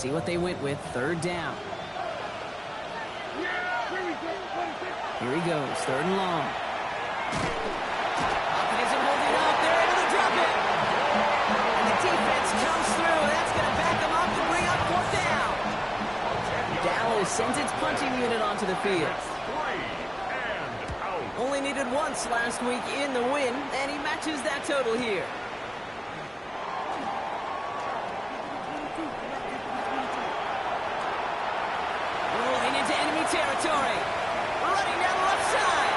see what they went with. Third down. Here he goes. Third and long. Hopkins isn't holding up. They're able to drop it. And the defense comes through. That's going to back them up to bring up fourth down. Dallas sends its punching unit onto the field. Only needed once last week in the win, and he matches that total here. Rolling into enemy territory. Running down the left side.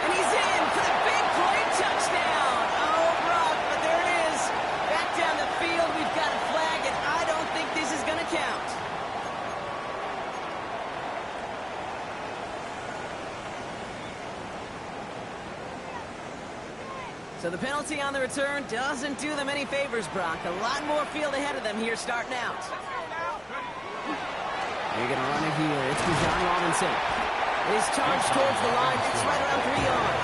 And he's in for the big play touchdown. Oh, Brock, but there it is. Back down the field, we've got a flag, and I don't think this is going to count. So the penalty on the return doesn't do them any favors, Brock. A lot more field ahead of them here starting out. They're going to run it here. It's John Robinson. His charge towards the line. It's right around 3 yards.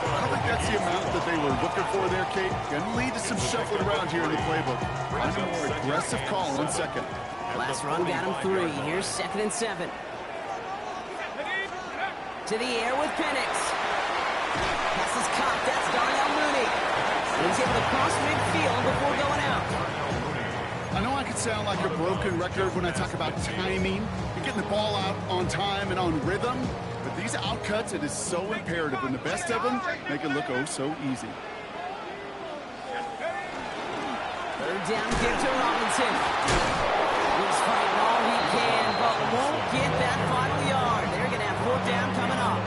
I don't think that's the amount that they were looking for there, Kate. Going to lead to some shuffling around here in the playbook. Find a more aggressive call on second. Last run got him 3. Here's 2nd and 7. To the air with Penix. Pass is caught. That's Darnell Mooney. And he's able to cross midfield before going out. I know I could sound like a broken record when I talk about timing and getting the ball out on time and on rhythm, but these outcuts, it is so imperative, and the best of them make it look oh so easy. Third down give to Robinson. He's fighting all he can, but won't get that final yard. They're going to have fourth down coming up.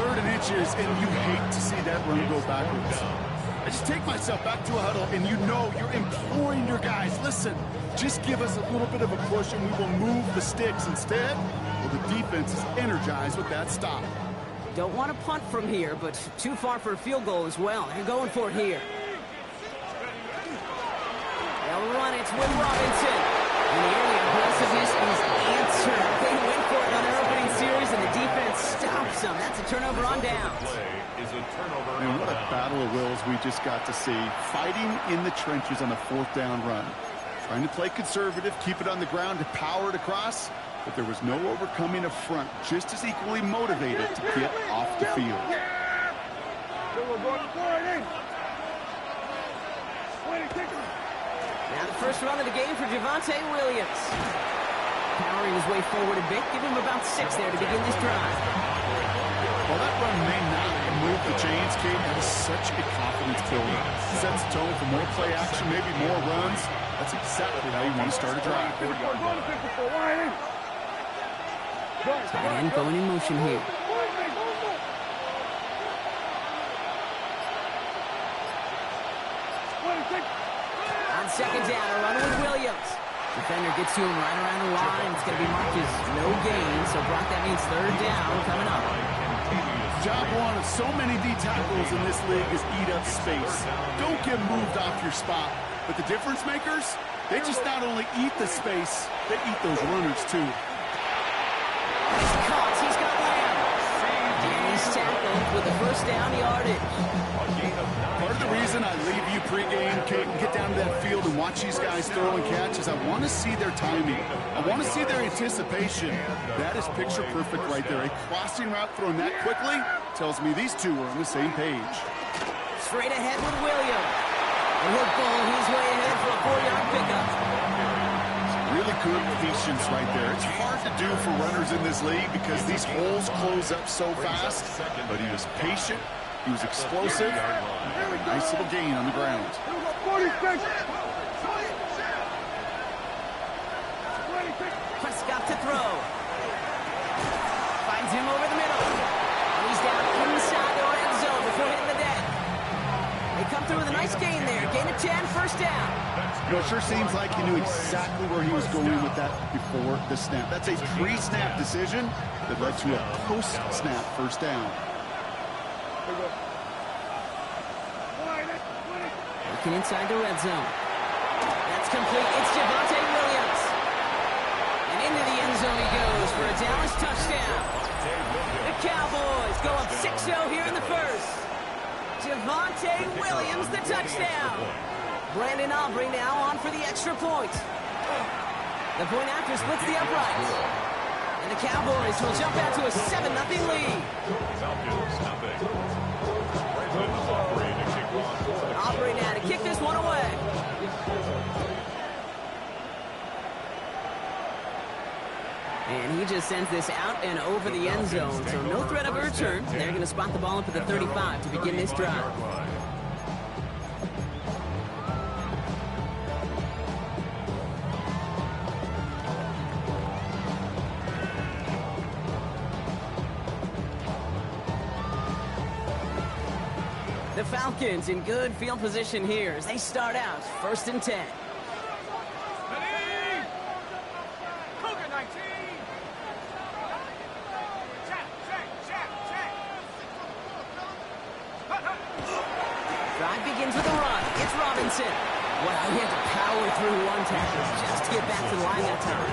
3rd and inches, and you hate to see that run go backwards. I just take myself back to a huddle, and you know you're imploring your guys, listen, just give us a little bit of a push, and we will move the sticks. Instead, well, the defense is energized with that stop. Don't want to punt from here, but too far for a field goal as well. They're going for it here. They'll run it with Robinson. And the early aggressiveness is answered. They went for it on their opening series, and the defense stops them. That's a turnover on downs. And what a battle of wills we just got to see. Fighting in the trenches on a 4th down run. Trying to play conservative, keep it on the ground to power it across, but there was no overcoming a front just as equally motivated to get off the field. Now the first run of the game for Javonte Williams. Powering his way forward a bit, give him about 6 there to begin this drive. While that run may not move the chains, Kate, that is such a confidence builder. Sets the tone for more play action, maybe more runs. That's exactly how you want to start a drive. Tight end going in motion here. On 2nd down, a run with Williams. Defender gets to him right around the line. It's going to be marked as no gain, so Brock, that means 3rd down coming up. Job one of so many D tackles in this league is eat up space. Don't get moved off your spot. But the difference makers, they just not only eat the space, they eat those runners too. He's caught. He's got Lamb. And he's tackled with the first down yardage. Part of the reason I leave you pregame, Kate, and get down to that field and watch these guys throw and catch is I want to see their timing. I want to see their anticipation. That is picture perfect right there. A crossing route thrown that quickly tells me these two are on the same page. Straight ahead with Williams. And he'll pull his way ahead for a 4-yard pickup. Really good patience right there. It's hard to do for runners in this league because these holes close up so fast. But he was patient. He was explosive. Nice little gain on the ground. Prescott to throw. Finds him over the middle. And he's down inside the red zone before hitting the deck. They come through with a nice gain there. Gain of 10, first down. You know, it sure seems like he knew exactly where he was going with that before the snap. That's a pre-snap decision that led to a post-snap first down. Looking inside the red zone. That's complete. It's Javonte Williams. And into the end zone he goes for a Dallas touchdown. The Cowboys go up 6-0 here in the first. Javonte Williams, the touchdown. Brandon Aubrey now on for the extra point. The point after splits the uprights. And the Cowboys will jump out to a 7-0 lead. Falcons, nothing. Brandon Aubrey to kick off. Aubrey now to kick this one away. And he just sends this out and over the end zone, so no threat of a return. They're going to spot the ball up at the 35 to begin this drive. The Falcons in good field position here as they start out 1st and 10. Drive begins with a run. It's Robinson. Wow, he had to power through one tackle just to get back to the line that time.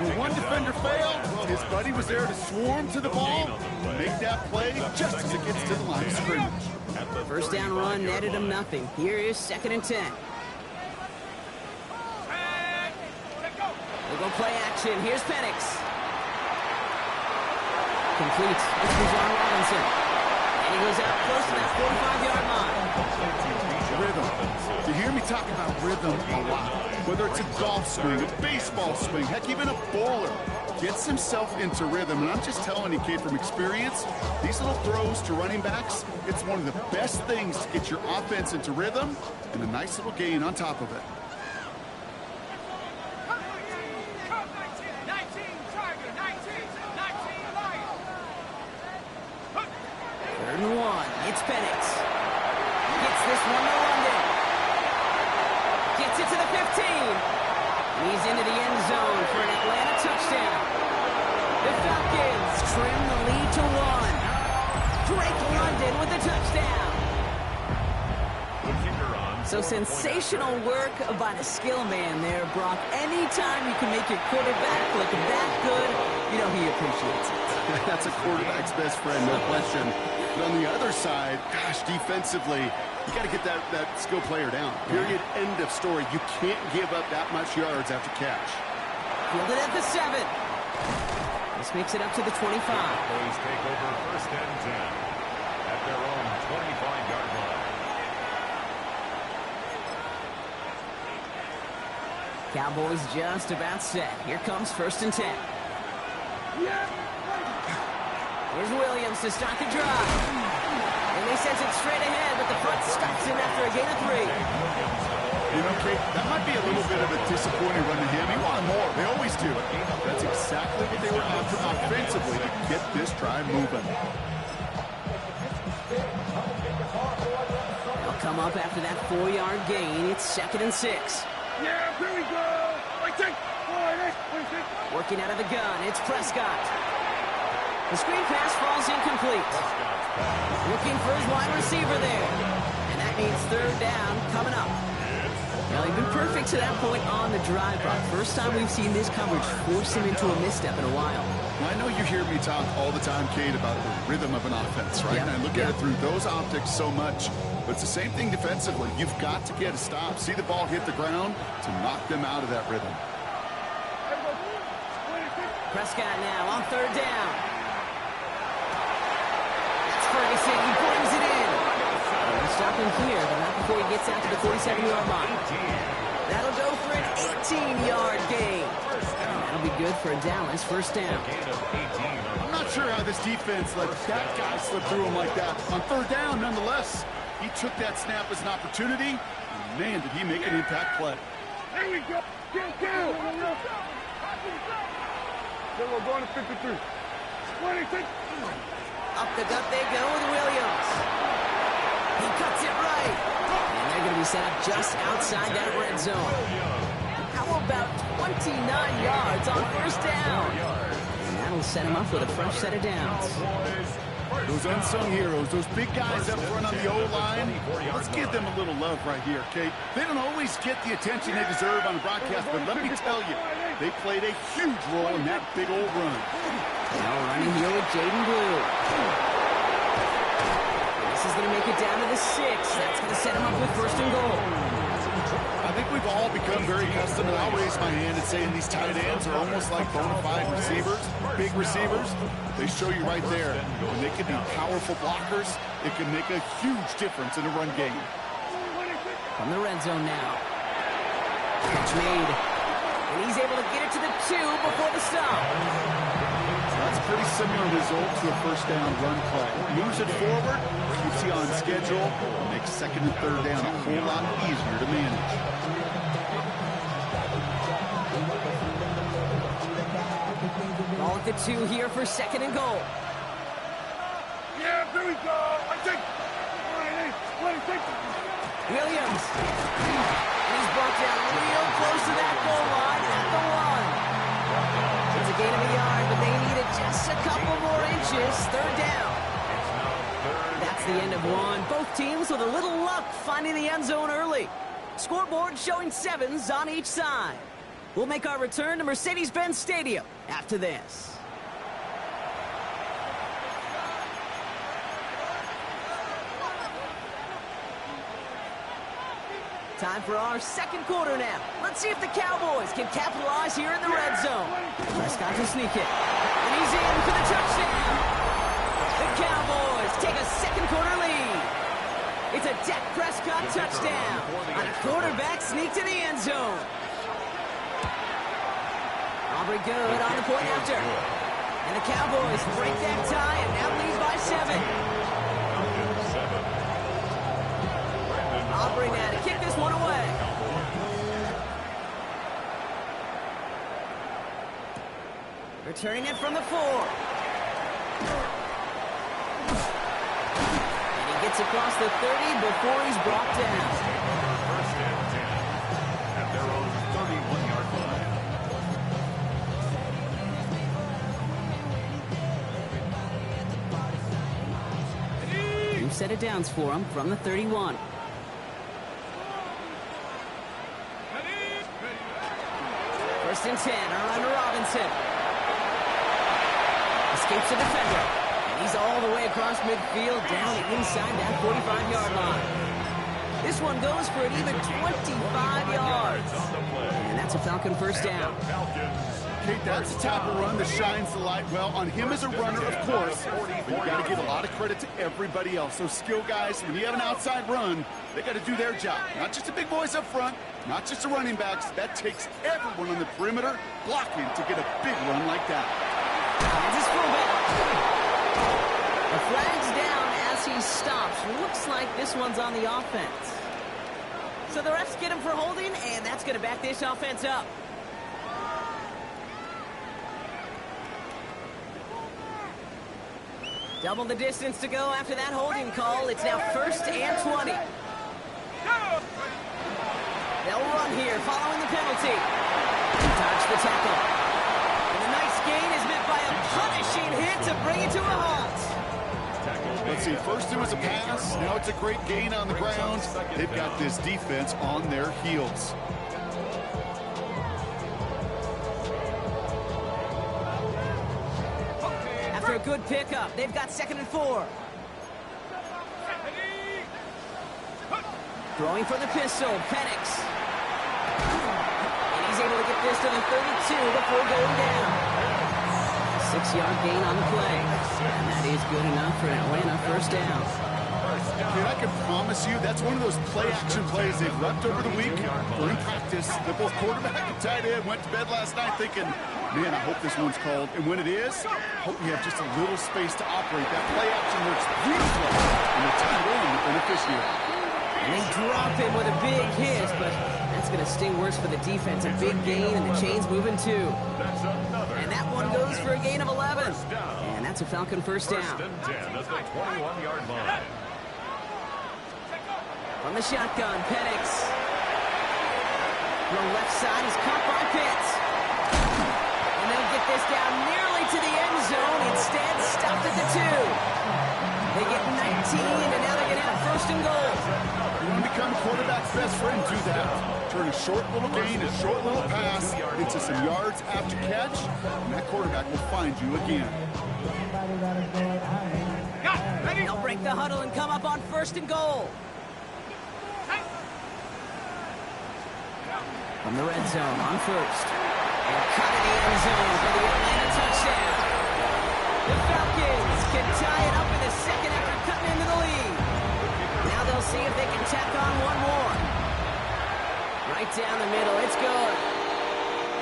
When one defender failed, his buddy was there to swarm to the ball, make that play just as it gets to the line of scrimmage. First down run netted him nothing. Here is 2nd and 10. They'll go play action. Here's Penix. Complete. This is Ron Robinson. And he goes out close to that 45-yard line. Rhythm. You hear me talk about rhythm a lot. Whether it's a golf swing, a baseball swing, heck, even a bowler gets himself into rhythm. And I'm just telling you, kid, from experience, these little throws to running backs, it's one of the best things to get your offense into rhythm and a nice little gain on top of it. Third and 1. It's Penix. Gets this one to London. Gets it to the 15. He's into the end zone for an Atlanta touchdown. The Falcons trim the lead to 1. Drake London with the touchdown. So sensational work by the skill man there, Brock. Anytime you can make your quarterback look that good, you know he appreciates it. That's a quarterback's best friend, no question. But on the other side, gosh, defensively, you got to get that skill player down. Period. End of story. You can't give up that much yards after catch. Fielded at the 7. This makes it up to the 25. Cowboys take over 1st and 10 at their own 25-yard line. Cowboys just about set. Here comes 1st and 10. Here's Williams to start the drive. And he sends it straight ahead, but the front stops him after a gain of 3. You know, Kate, that might be a little bit of a disappointing run to him. He wanted more. They always do. That's exactly what they were after offensively to get this drive moving. They'll come up after that 4-yard gain. It's 2nd and 6. Yeah, here we go. Working out of the gun, it's Prescott. The screen pass falls incomplete. Looking for his wide receiver there. And that means 3rd down coming up. Well, he's been perfect to that point on the drive, Brock. First time we've seen this coverage force him into a misstep in a while. Well, I know you hear me talk all the time, Kate, about the rhythm of an offense, right? Yep. And I look at it through those optics so much. But it's the same thing defensively. You've got to get a stop. See the ball hit the ground to knock them out of that rhythm. Prescott now on 3rd down. That's Ferguson. He brings it in. We'll stop him here, but not before he gets out to the 47-yard line. That'll go for an 18-yard gain. That'll be good for a Dallas 1st down. I'm not sure how this defense let that guy slip through him like that. On 3rd down, nonetheless, he took that snap as an opportunity. And man, did he make an impact play. There we go. Go. Then we're going to 53. 26. Up the gut they go with Williams. He cuts it right. And they're going to be set up just outside that red zone. How about 29 yards on 1st down? And that'll set him up with a fresh set of downs. Those unsung heroes, those big guys up front on the O-line, let's give them a little love right here, Kate. They don't always get the attention they deserve on the broadcast, but let me tell you, they played a huge role in that big old run. Now running here with Jaden Blue. This is going to make it down to the 6. That's going to set him up with 1st and goal. I think we've all become very accustomed, and I'll raise my hand and say these tight ends are almost like bona fide receivers, big receivers. They show you right there. When they can be powerful blockers, it can make a huge difference in a run game. From the red zone now. Catch made. And he's able to get it to the 2 before the stop. That's pretty similar result to a first down run play. Moves it forward, keeps you on schedule, makes second and third down a whole lot easier to manage. Ball at the 2 here for second and goal. Yeah, here we go. I think. Williams. And he's brought down real close to that goal line at the 1. It's a gain of a yard, but they needed just a couple more inches. Third down. That's the end of one. Both teams with a little luck finding the end zone early. Scoreboard showing 7s on each side. We'll make our return to Mercedes-Benz Stadium after this. Time for our second quarter now. Let's see if the Cowboys can capitalize here in the red zone. Prescott to sneak it. And he's in for the touchdown. The Cowboys take a second quarter lead. It's a Dak Prescott touchdown on a quarterback sneak to the end zone. Aubrey good on the point after. And the Cowboys break that tie and now lead by 7. Aubrey now to kick this one away. Returning it from the 4. And he gets across the 30 before he's brought down. First and 10 at their own 31-yard line. New set of downs for him from the 31. First and 10, around to Robinson. Escapes the defender. And he's all the way across midfield, down inside that 45-yard line. This one goes for an even 25 yards. And that's a Falcon first down. Kate, that's the type of run that shines the light well on him as a runner, of course. But you got to give a lot of credit to everybody else. Those skill guys, when you have an outside run, they got to do their job. Not just the big boys up front, not just the running backs. That takes everyone on the perimeter blocking to get a big run like that. Kansas fullback. The flag's down as he stops. Looks like this one's on the offense. So the refs get him for holding, and that's going to back this offense up. Double the distance to go after that holding call. It's now first and 20. They'll run here following the penalty. Dodge the tackle. And the nice gain is met by a punishing hit to bring it to a halt. Let's see, first it was a pass, now it's a great gain on the ground. They've got this defense on their heels. After a good pickup, they've got second and 4. Throwing for the pistol, Penix. And he's able to get this to the 32 before going down. 6-yard gain on the play. And that is good enough for Atlanta first down. Dude, I can promise you that's one of those play-action plays they've left over the week or in practice. The both quarterback and tight end went to bed last night thinking, man, I hope this one's called. And when it is, I hope we have just a little space to operate. That play-action works beautifully. And the tight end, the beneficiary. And they drop him with a big hit, but that's going to sting worse for the defense. A big gain, and the chain's moving too. And that one goes for a gain of 11. And that's a Falcon first down. First and 10 at the 21-yard line. From the shotgun, Penix. The left side is caught by Pitts. And they'll get this down nearly to the end zone. Instead, stopped at the 2. They get 19, and now they're going to have first and goal. You want to become a quarterback's best friend, do that. Turn a short little gain, a short little pass into some yards after catch, and that quarterback will find you again. They'll break the huddle and come up on first and goal. From the red zone on first. And cut in the end zone for the Atlanta touchdown. The Falcons can tie it up in the second after cutting into the lead. Now they'll see if they can tack on one more. Right down the middle, it's good.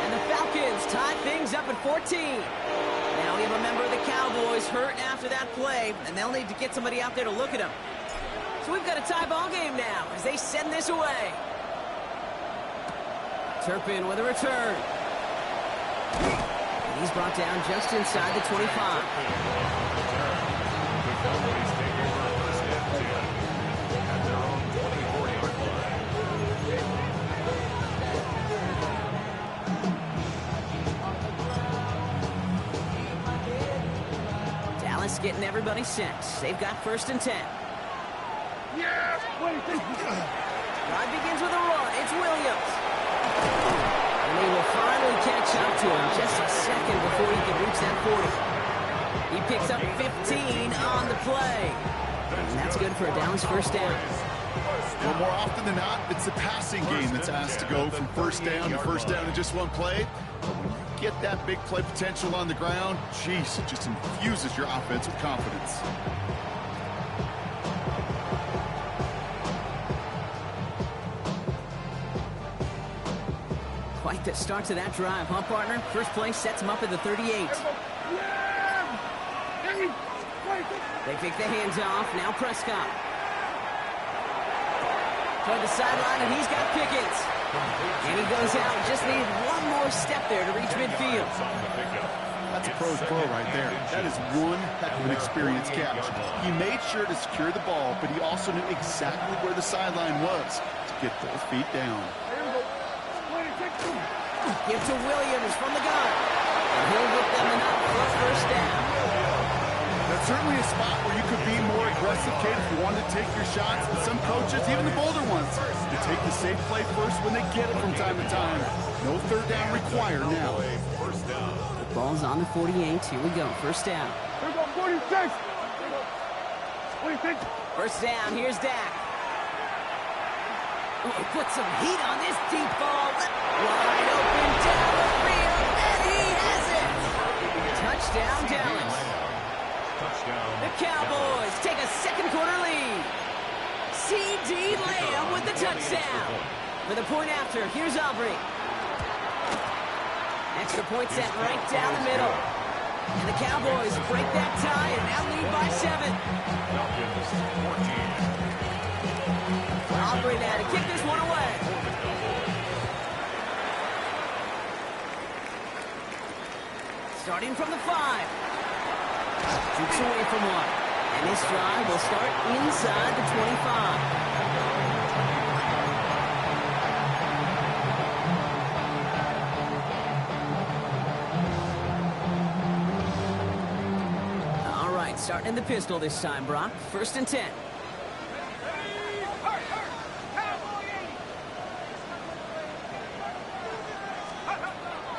And the Falcons tie things up at 14. Now we have a member of the Cowboys hurt after that play, and they'll need to get somebody out there to look at him. So we've got a tie ball game now as they send this away. Turpin with a return. And he's brought down just inside the 25. The Cowboys take over first and 10 at their own 24-yard line. Dallas getting everybody set. They've got first and 10. Yeah, 20. Drive begins with a run. It's Williams. And they will finally catch up to him just a second before he can reach that 40. He picks up 15 on the play. And that's good for a Dallas first down. Well, more often than not, it's the passing game that's asked to go from first down in just one play. But when you get that big play potential on the ground, geez, it just infuses your offense with confidence. Quite the start to that drive, huh, partner? First play sets him up at the 38. They pick the hands off. Now Prescott. Toward the sideline, and he's got Pickens. And he goes out. Just needed one more step there to reach midfield. That's a pro's pro right there. That is one heck of an experienced catch. He made sure to secure the ball, but he also knew exactly where the sideline was to get both feet down. Give to Williams from the gun. And he'll whip them enough for a first down. That's certainly a spot where you could be more aggressive, Kate, if you wanted to take your shots. And some coaches, even the bolder ones, to take the safe play first when they get it from time to time. No third down required now. The ball's on the 48. Here we go. First down. Here we go, 46. 26. First down. Here's Dak. Oh, he put some heat on this deep ball. Wide open down the field, and he has it. Touchdown, Dallas. The Cowboys take a second quarter lead. C.D. Lamb with the touchdown. For the point after, here's Aubrey. Extra point set right down the middle. And the Cowboys break that tie and now lead by 7. Aubrey now to kick this one away. Starting from the 5. Shoots away from one. And this drive will start inside the 25. All right, starting in the pistol this time, Brock. First and 10.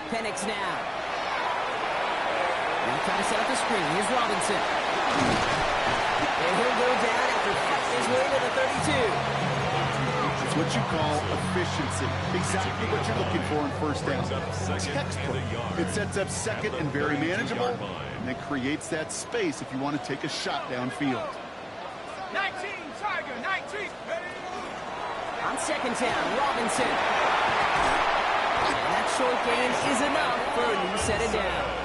Penix now. Now trying to set up the screen. Here's Robinson. And he'll go down after fighting his way to the 32. It's what you call efficiency. Exactly what you're looking for in first down. Textbook. It sets up second and very manageable, and it creates that space if you want to take a shot downfield. 19, Tiger, 19. On second down, Robinson. And that short gain is enough for a new set of downs.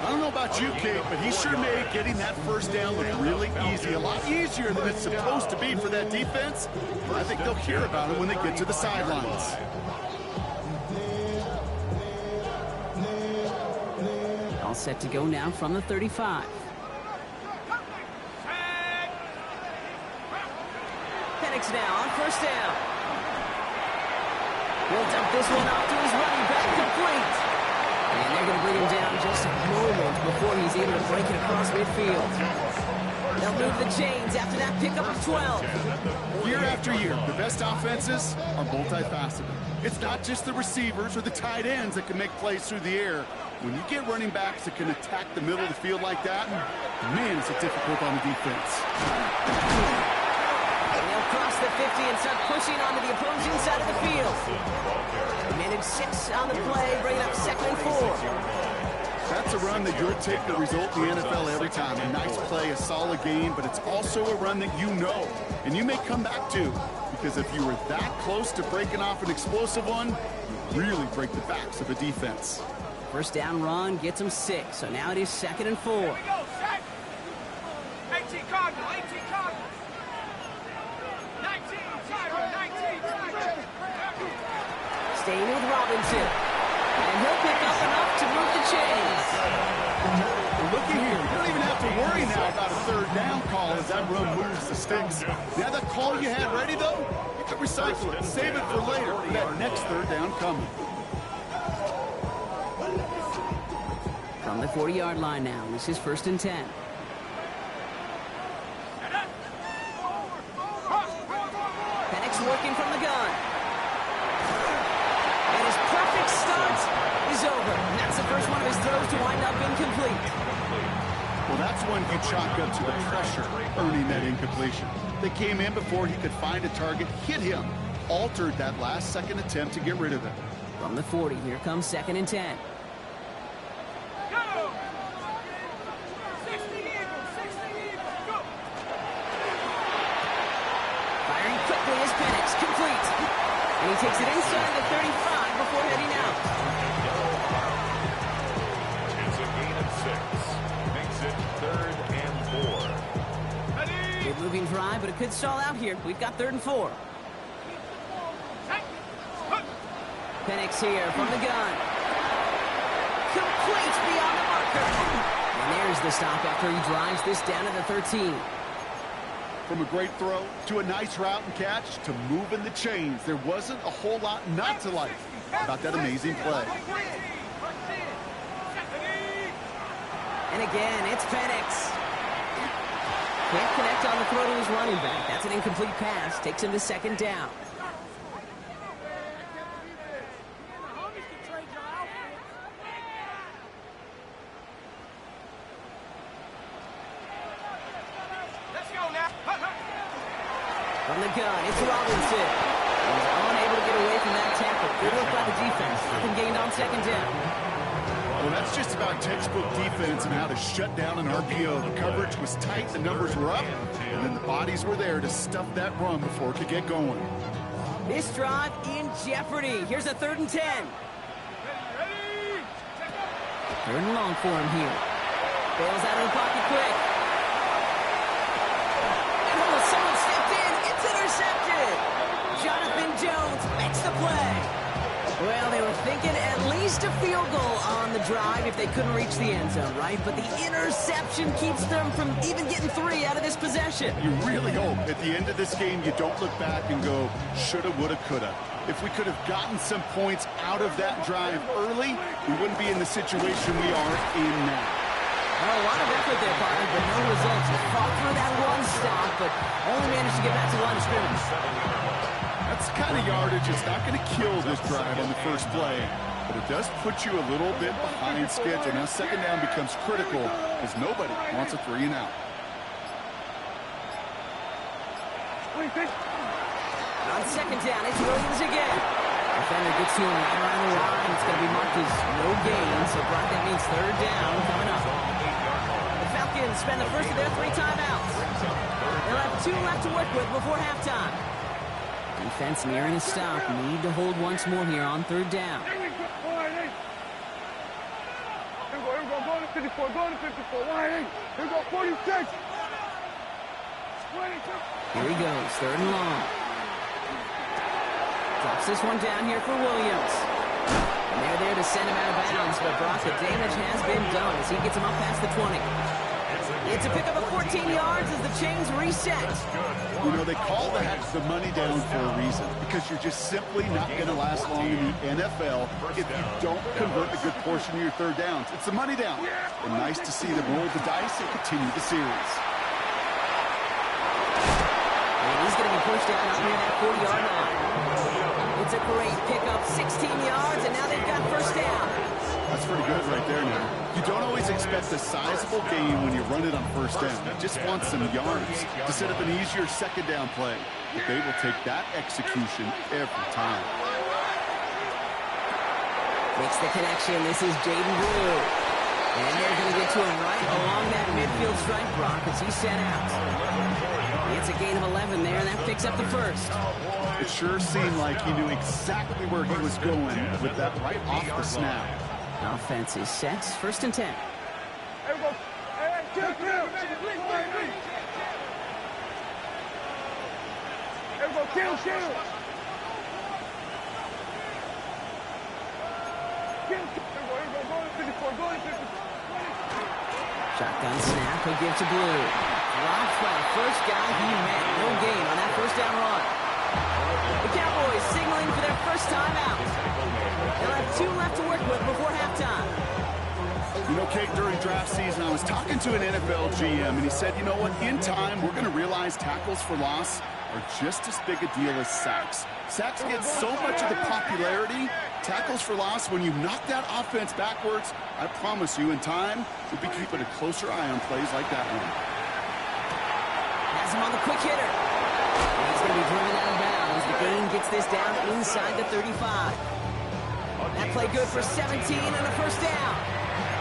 I don't know about you, Kate, but he sure made getting that first down look really easy. A lot easier than it's supposed to be for that defense. But I think they'll hear about it when they get to the sidelines. All set to go now from the 35. Penix now on first down. He'll dump this one off to his running back, complete. And they're going to bring him down just a moment before he's able to break it across midfield. They'll move the chains after that pickup of 12. Year after year, the best offenses are multifaceted. It's not just the receivers or the tight ends that can make plays through the air. When you get running backs that can attack the middle of the field like that, man, is it difficult on the defense. And they'll cross the 50 and start pushing onto the opposing side of the field. Manage 6 on the play, bringing up 2nd and 4. That's a run that you'll take the result in the NFL every time. A nice play, a solid game, but it's also a run that you know, and you may come back to, because if you were that close to breaking off an explosive one, you really break the backs of a defense. First down run gets them 6, so now it is 2nd and 4. Here we go, set. 18 Cardinal, 18 Cardinal. 19 Tiger, 19 Tiger. Staying with Robinson. And he'll pick up enough to move the chains. Looky here, you don't even have to worry now about a 3rd down call as that run moves the sticks. Now that call you had ready, though, you can recycle it, save it for later, for that next 3rd down coming. From the 40-yard line now, this is 1st and 10. Penix working from the gun. And his perfect start is over. And that's the first one of his throws to wind up incomplete. Well, that's one you chalk up to the pressure, earning that incompletion. They came in before he could find a target, hit him, altered that last second attempt to get rid of it. From the 40, here comes 2nd and 10. Go! 60 Eagles, 60 Eagles, go! Firing quickly is Penix, complete. And he takes it inside the 35 before heading out. It's a gain of 6. Makes it 3rd and 4. Ready? Good moving drive, but it could stall out here. We've got 3rd and 4. Penix here from the gun. Complete beyond the marker. And there's the stop after he drives this down to the 13. From a great throw to a nice route and catch to moving the chains, there wasn't a whole lot not to like about that amazing play. And again, it's Penix. Can't connect on the throw to his running back. That's an incomplete pass. Takes him to 2nd down. From the gun, it's Robinson. He's unable to get away from that tackle. Good look by the defense. Nothing gained on 2nd down. Well, that's just about textbook defense and how to shut down an RPO. The coverage was tight, the numbers were up, and then the bodies were there to stuff that run before it could get going. This drive in jeopardy. Here's a 3rd and 10. 3rd and long for him here. Bails out of the pocket quick. Someone stepped in. It's intercepted. Jonathan Jones makes the play. Well, they were thinking at least a field goal on the drive if they couldn't reach the end zone, right? But the interception keeps them from even getting 3 out of this possession. You really hope at the end of this game you don't look back and go, shoulda, woulda, coulda. If we could have gotten some points out of that drive early, we wouldn't be in the situation we are in now. Well, a lot of effort there, partner, but no results. He fought through that run stop, but only managed to get back to the line of scrimmage. That's the kind of yardage it's not going to kill this drive on the first play, but it does put you a little bit behind schedule. Now 2nd down becomes critical because nobody wants a 3 and out. On 2nd down, it's Williams again. Defender gets to him right around the line. It's going to be marked as no gain, so Brock, that means 3rd down coming up. The Falcons spend the first of their 3 timeouts. They'll have 2 left to work with before halftime. Defense nearing a stop. Need to hold once more here on 3rd down. Here we go, go to 54, go to 54, wide 8. Here we go, 46. 22. Here he goes, 3rd and long. Drops this one down here for Williams. And they're there to send him out of bounds, but Brock, the damage has been done as he gets him up past the 20. It's a pickup of 14 yards as the chains reset. You know, they call that the money down for a reason, because you're just simply not going to last long in the NFL if you don't convert a good portion of your 3rd downs. It's the money down. And nice to see them roll the dice and continue the series. And he's going to be pushed out up near that 40-yard line. It's a great pickup, 16 yards, and now they've got 1st down. That's pretty good right there now. You don't always expect a sizable gain when you run it on 1st down. You just want some yards to set up an easier 2nd down play. but they will take that execution every time. Makes the connection. This is Jaden Blue. And they're going to get to him right along that midfield strike, Brock, as he's set out. It's a gain of 11 there, and that picks up the first. It sure seemed like he knew exactly where he was going with that right off the snap. Offense is set. 1st and 10. Everybody, hey, chill. Everybody, chill. Shotgun snap, he'll give to Blue. Drops by the first guy he met. No gain on that first down run. The Cowboys signaling for their first time out. They'll have 2 left to work with before halftime. You know, Kate, during draft season, I was talking to an NFL GM, and he said, you know what, in time, we're going to realize tackles for loss are just as big a deal as sacks. Sacks get so much of the popularity. Tackles for loss, when you knock that offense backwards, I promise you, in time, we'll be keeping a closer eye on plays like that one. Has him on the quick hitter. And he's going to be driven out of bounds. The gain gets this down inside the 35. That play good for 17 and a first down.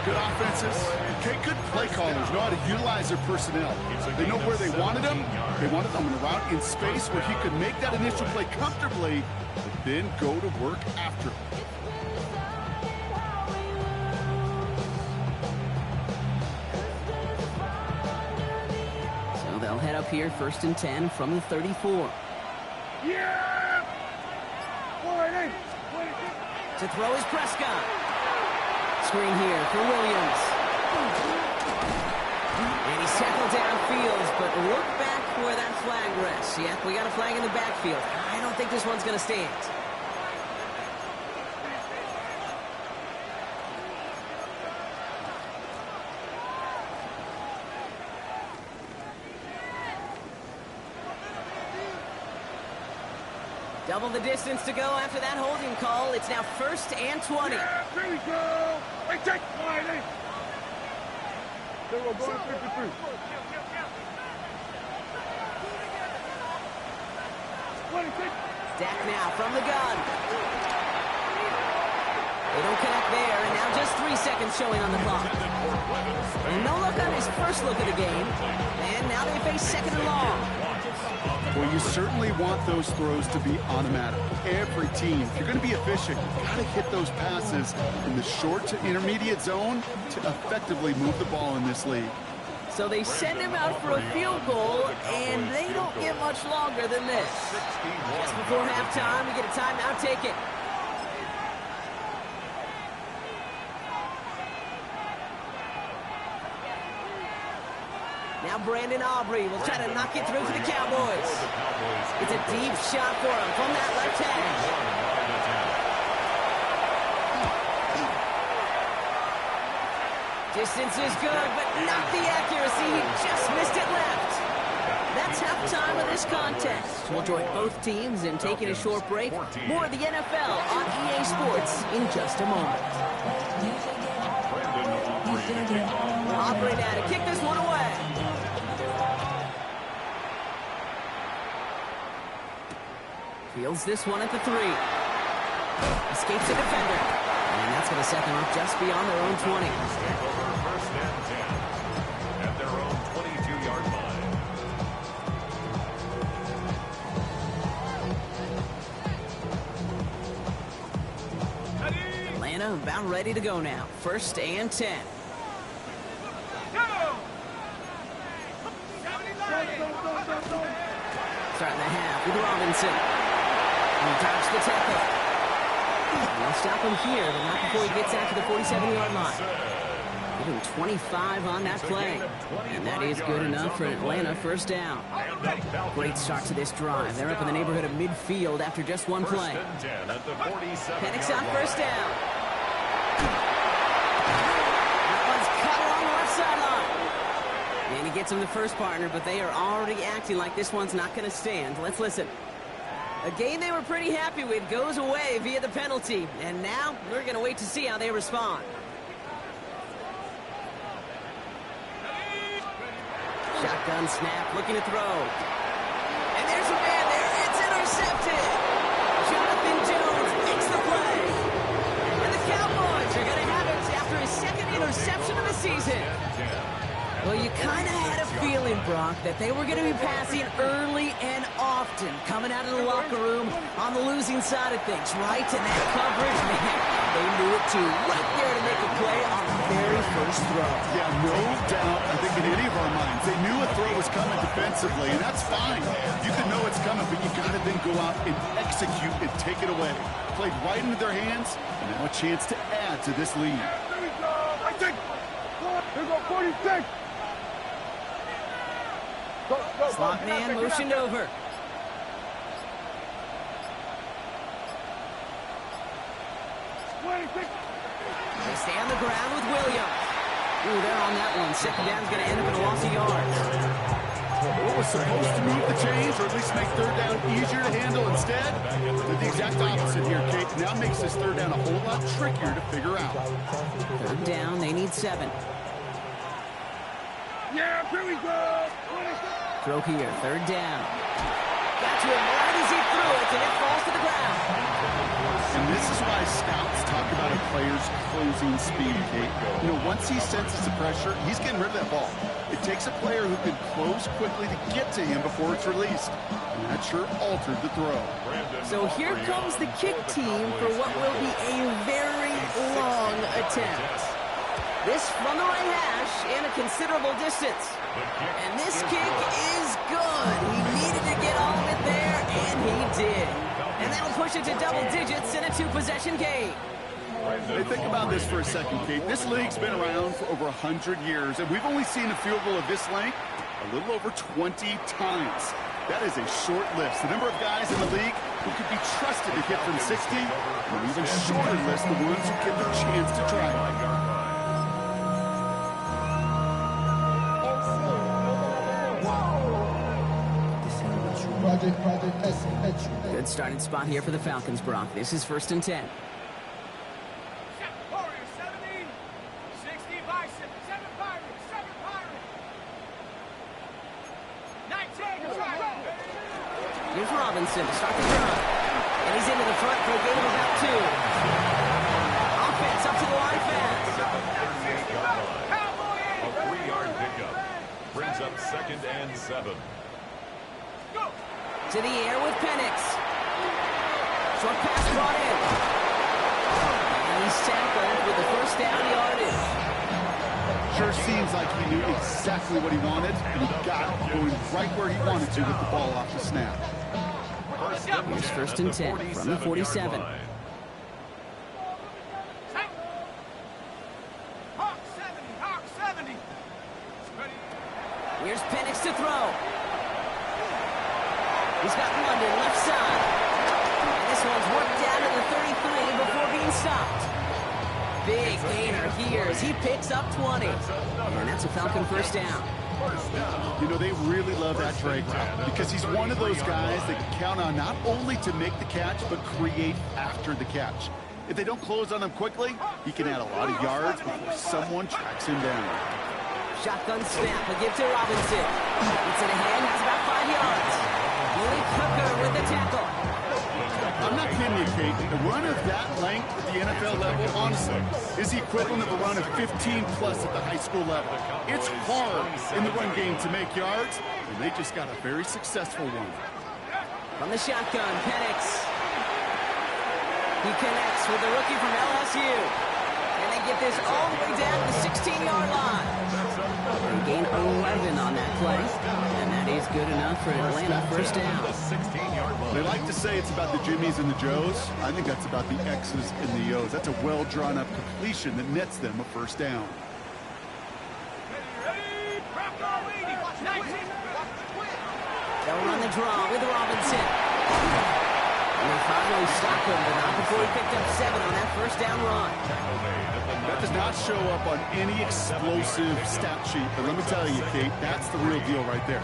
Good offenses. Okay, good play callers know how to utilize their personnel. They know where they wanted them. They wanted them on a route in space where he could make that initial play comfortably, but then go to work after. So they'll head up here 1st and 10 from the 34. Yeah! To throw is Prescott. Screen here for Williams. And he's tackled downfield, but look back where that flag rests. Yeah, we got a flag in the backfield. I don't think this one's going to stand. Double the distance to go after that holding call. It's now 1st and 20. Yeah, there we go. Hey, take wide, hey. They were going 53. Dak now from the gun. They don't connect there, and now just 3 seconds showing on the clock. And no look on his first look of the game. And now they face 2nd and long. Well, you certainly want those throws to be automatic. Every team, if you're going to be efficient, you've got to hit those passes in the short to intermediate zone to effectively move the ball in this league. So they send him out for a field goal, and they don't get much longer than this. Just before halftime, we get a timeout taken. Now Brandon Aubrey will try to knock it through for the Cowboys. It's a deep shot for him from that left hash. Distance is good, but not the accuracy. He just missed it left. That's halftime of this contest. We'll join both teams in taking a short break. More of the NFL on EA Sports in just a moment. Aubrey now to kick this one away. Fields this one at the 3. Escapes the defender. And that's going to set them up just beyond their own 20. First and 10 at their own 22-yard line. Atlanta about ready to go now. 1st and 10. Starting the half with Robinson. He dodged the tackle. They'll stop him here, but not before he gets out to the 47-yard line. Give him 25 on that play. And that is good enough for an Atlanta first down. Great start to this drive. They're up in the neighborhood of midfield after just one play. Penix on first down. That one's cut along the left sideline. And he gets him the first partner, but they are already acting like this one's not going to stand. Let's listen. A game they were pretty happy with goes away via the penalty. And now we're going to wait to see how they respond. Shotgun snap, looking to throw. And there's a man there Brock, that they were going to be passing early and often, coming out of the locker room on the losing side of things, right? And that coverage, man, they knew it too. Right there to make a play on the very first throw. Yeah, no doubt, I think in any of our minds, they knew a throw was coming defensively, and that's fine. You can know it's coming, but you got to then go out and execute and take it away. Played right into their hands, and now a chance to add to this lead. Here we go. I think. Here go 46. Go, go, Slot go. man motioned over. They stay on the ground with Williams. Ooh, they're on that one. Second down's going to end up in a loss of yards. What was supposed to move the chains, or at least make third down easier to handle instead, did the exact opposite here, Kate. Now makes this third down a whole lot trickier to figure out. Third down, they need 7. Yeah, here we go. Throw here, third down. Got to him right as he threw it, and it falls to the ground. And this is why scouts talk about a player's closing speed, Kate. You know, once he senses the pressure, he's getting rid of that ball. It takes a player who can close quickly to get to him before it's released. And that sure altered the throw. So here comes the kick team for what will be a very long attempt. This from the right hash and a considerable distance. And this kick is good. He needed to get all of it there, and he did. And that'll push it to double digits in a 2-possession game. Hey, think about this for a second, Kate. This league's been around for over 100 years, and we've only seen a field goal of this length a little over 20 times. That is a short list. The number of guys in the league who could be trusted to hit from 60, and even shorter list the ones who get the chance to try it. Good starting spot here for the Falcons, Brock. This is 1st and 10. Here's Robinson to start the drive. And he's into the front for a gain of about 2. Offense up to the line fast. A 3-yard pickup. Brings up 2nd and 7. To the air with Penix. Short pass brought in. And he's tackled with the first down yardage. Sure seems like he knew exactly what he wanted, and he got it going right where he wanted to with the ball off the snap. Here's 1st and 10 from the 47. Here's Penix to throw. He's got London left side. And this one's worked down to the 33 before being stopped. Big gainer here as he picks up 20. And that's a Falcon first down. You know, they really love that drag route because he's one of those guys that can count on not only to make the catch, but create after the catch. If they don't close on him quickly, he can add a lot of yards before someone tracks him down. Shotgun snap, a give to Robinson. It's in a hand, has about 5 yards. Billy Cooker with the tackle. I'm not kidding you, Kate. A run of that length at the NFL level, honestly, is the equivalent of a run of 15-plus at the high school level. It's hard in the run game to make yards, and they just got a very successful one. From the shotgun, Penix. He connects with the rookie from LSU. And they get this all the way down to the 16-yard line. They gain 11 on that play. And that is good enough for an Atlanta first down. They like to say it's about the Jimmies and the Joes. I think that's about the X's and the O's. That's a well-drawn-up completion that nets them a first down. They'll run the draw with Robinson. And they finally stop him, but not before he picked up 7 on that first down run. That does not show up on any explosive stat sheet, but let me tell you, Kate, that's the real deal right there.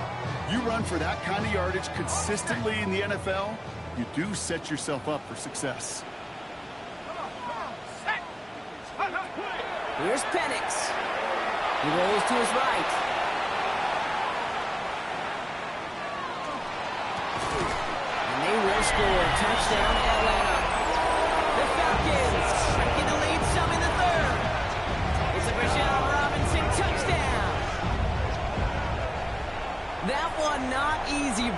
You run for that kind of yardage consistently in the NFL, you do set yourself up for success. Here's Penix. He rolls to his right. And they will score. Touchdown, Atlanta. The Falcons taking the lead some in the 3rd. It's a Bijan Robinson touchdown.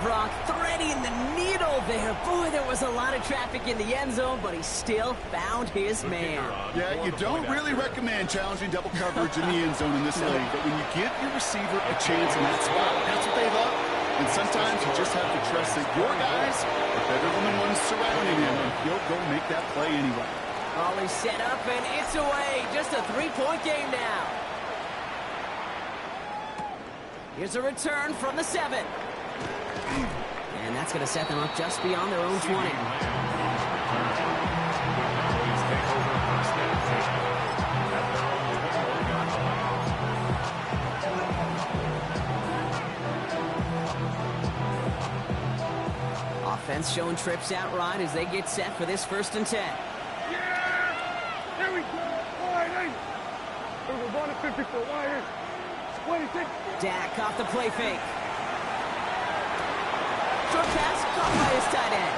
Brock, threading the needle there. Boy, there was a lot of traffic in the end zone, but he still found his man. Yeah, you don't really recommend challenging double coverage in the end zone in this league, but when you give your receiver a chance in that spot, that's what they love. And sometimes you just have to trust that your guys are better than the ones surrounding him, and he'll go make that play anyway. Ball is set up, and it's away. Just a 3-point game now. Here's a return from the 7. And that's going to set them up just beyond their own 20. Offense showing trips out right as they get set for this 1st and 10. Yeah! Here we go! Wide in! We're going to 50-foot wide in. 26. Dak off the play fake. Short pass caught by his tight end.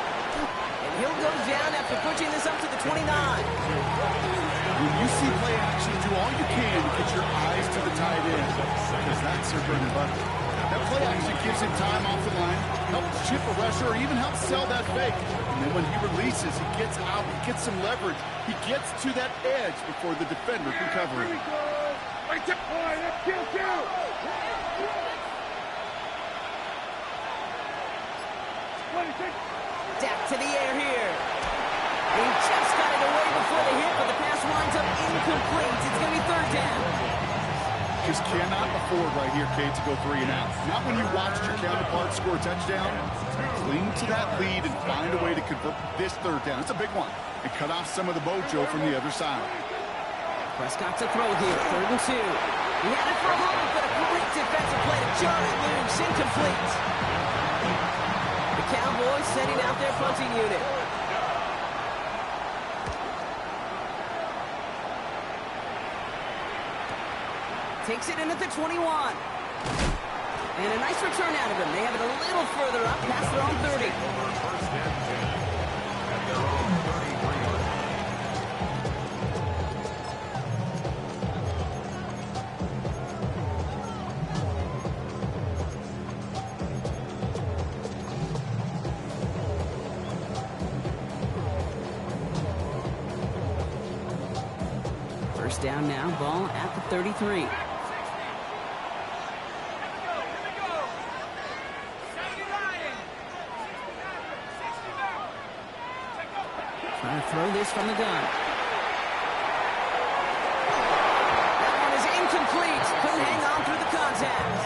And he'll go down after pushing this up to the 29. When you see play action, do all you can to get your eyes to the tight end, because that's their bread and butter. That play action gives him time off the line, helps chip a rusher, or even helps sell that fake. And then when he releases, he gets out, he gets some leverage. He gets to that edge before the defender can cover him. Dak to the air here. He just got it away before the hit, but the pass winds up incomplete. It's going to be 3rd down. Just cannot afford right here, Kate, to go 3 and out. Not when you watched your counterpart score a touchdown. Cling to that lead and find a way to convert this 3rd down. It's a big one. And cut off some of the mojo from the other side. Prescott to throw here, 3rd and 2. He had it for a moment, but a great defensive play to jar it loose, incomplete. The Cowboys sending out their punting unit. Takes it in at the 21. And a nice return out of him. They have it a little further up past their own 30. 1st and 10 at their own 33-yard line. First down now, ball at the 33. Trying to throw this from the gun. That one is incomplete. Couldn't hang on through the contact.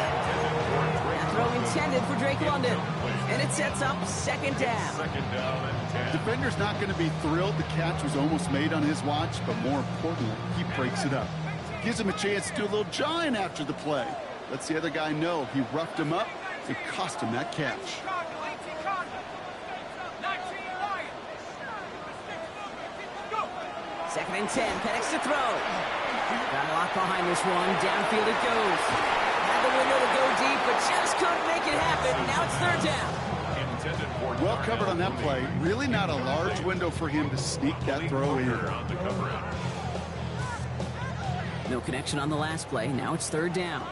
That throw intended for Drake London. And it sets up 2nd down. 2nd down and 10. Defender's not going to be thrilled the catch was almost made on his watch, but more importantly, he breaks it up. Gives him a chance to do a little jawing after the play. Lets the other guy know he roughed him up and cost him that catch. 2nd and 10. Penix to throw. Got a lot behind this one. Downfield it goes. Had the window to go deep, but just couldn't make it happen. Now it's 3rd down. Well covered on that play. Really not a large window for him to sneak that throw in. No connection on the last play. Now it's 3rd down.